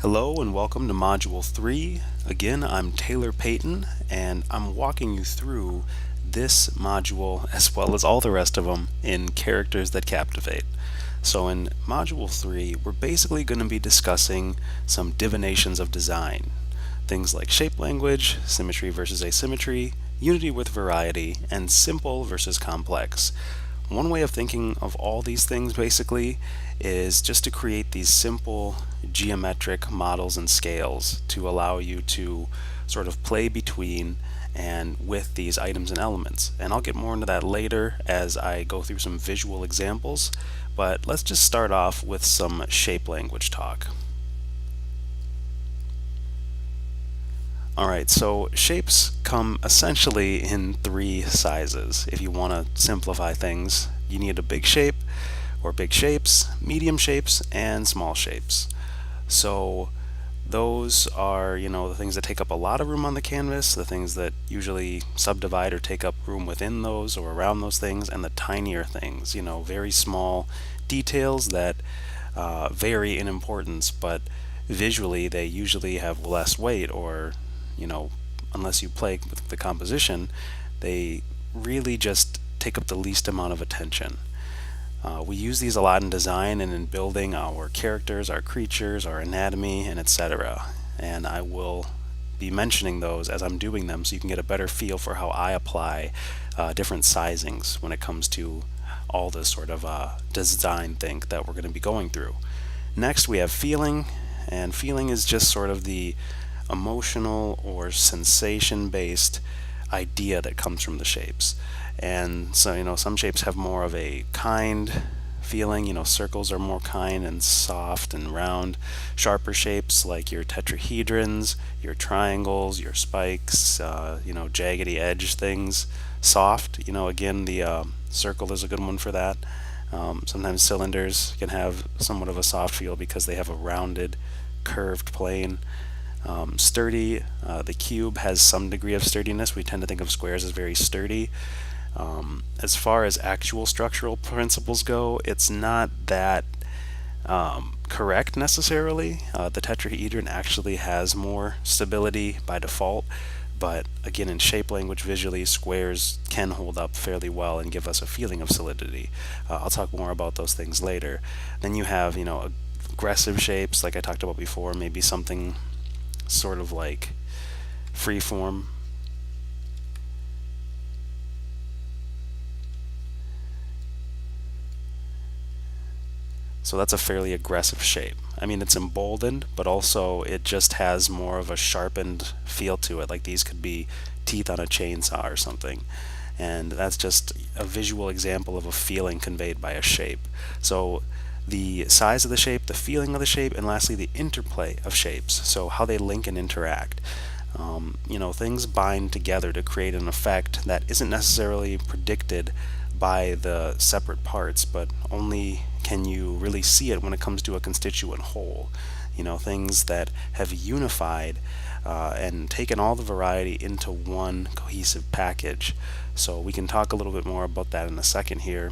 Hello and welcome to Module 3. Again, I'm Taylor Payton and I'm walking you through this module as well as all the rest of them in Characters That Captivate. So in Module 3, we're basically going to be discussing some divinations of design. Things like shape language, symmetry versus asymmetry, unity with variety, and simple versus complex. One way of thinking of all these things basically is just to create these simple geometric models and scales to allow you to sort of play between and with these items and elements. And I'll get more into that later as I go through some visual examples, but let's just start off with some shape language talk. Alright, so shapes come essentially in three sizes. If you want to simplify things, you need a big shape, or big shapes, medium shapes, and small shapes. So those are, the things that take up a lot of room on the canvas, the things that usually subdivide or take up room within those or around those things, and the tinier things, very small details that vary in importance, but visually they usually have less weight or unless you play with the composition, they really just take up the least amount of attention. We use these a lot in design and in building our characters, our creatures, our anatomy, and etc. And I will be mentioning those as I'm doing them so you can get a better feel for how I apply different sizings when it comes to all this sort of design thing that we're going to be going through. Next we have feeling, and feeling is just sort of the emotional or sensation-based idea that comes from the shapes. And so, some shapes have more of a kind feeling. Circles are more kind and soft and round. Sharper shapes like your tetrahedrons, your triangles, your spikes, jaggedy edge things. Soft, again, the circle is a good one for that. Sometimes cylinders can have somewhat of a soft feel because they have a rounded, curved plane. Sturdy, the cube has some degree of sturdiness. We tend to think of squares as very sturdy. As far as actual structural principles go, it's not that correct necessarily. The tetrahedron actually has more stability by default, but again, in shape language visually, squares can hold up fairly well and give us a feeling of solidity. I'll talk more about those things later. Then you have, aggressive shapes like I talked about before, maybe something sort of like freeform. So that's a fairly aggressive shape. I mean, it's emboldened, but also it just has more of a sharpened feel to it. Like these could be teeth on a chainsaw or something. And that's just a visual example of a feeling conveyed by a shape. So the size of the shape, the feeling of the shape, and lastly the interplay of shapes, so how they link and interact. Things bind together to create an effect that isn't necessarily predicted by the separate parts, but only can you really see it when it comes to a constituent whole. Things that have unified and taken all the variety into one cohesive package. So we can talk a little bit more about that in a second here.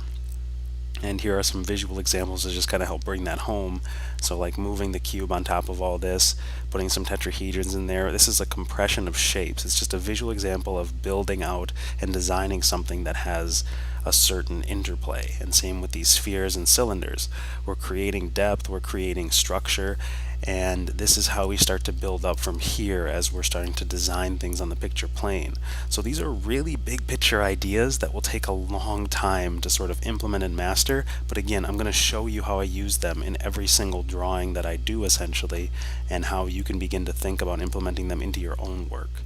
And here are some visual examples to just kind of help bring that home. So like moving the cube on top of all this, putting some tetrahedrons in there. This is a compression of shapes. It's just a visual example of building out and designing something that has a certain interplay. And same with these spheres and cylinders. We're creating depth, we're creating structure, and this is how we start to build up from here as we're starting to design things on the picture plane. So these are really big picture ideas that will take a long time to sort of implement and master, but again, I'm going to show you how I use them in every single drawing that I do essentially, and how you can begin to think about implementing them into your own work.